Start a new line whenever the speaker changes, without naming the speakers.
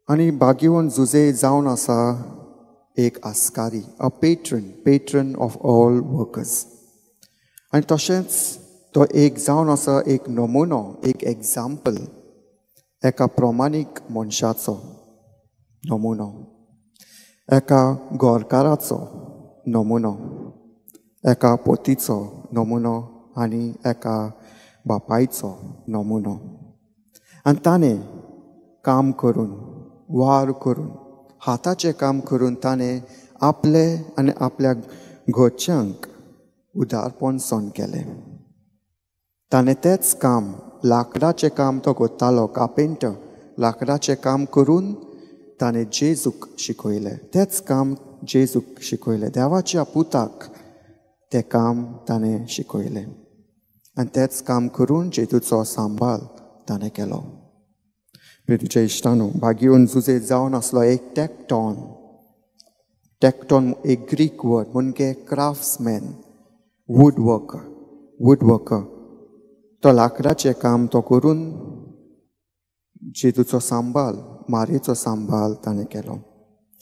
आनी बागीवन जुजे जावन आसा एक आस्कारी, अ पेट्रन ऑफ ऑल वर्कर्स. आनी तशेंच तो एक जावन आसा एक नमुनो, एक एग्जाम्पल एका प्रमाणीक मनशाचो नमुनो, एका गोरकाराचो नमुनो, एका पोतीचो नमुनो आनी एका बापायचो नमुनो. आनी ताणें काम करून, वार करून, हाताचें काम करून ताणें आपले आनी आपल्या घरच्यांक उदारपण सोन केलें. ताणें तेंच काम, लाकडाचें काम तो करतालो, कार्पेंटर, लाकडाचें काम करून ताणें जेजूक शिकयलें. तेंच काम जेजूक शिकयलें. देवाच्या पुताक तें काम ताणें शिकयलें. आनी तेंच काम करून जेजूचो सांबाळ ताणें केलो. तुज्या इश्टानो, बागीवन जुजे जावन आसलो एक टॅक्टॉन एक ग्रीक वर्ड म्हणजे क्राफ्ट्समॅन, वूडवर्कर. तो लाकडाचें काम तो करून जेजूचो सांबाळ, मारेचो सांबाळ ताणें केलो.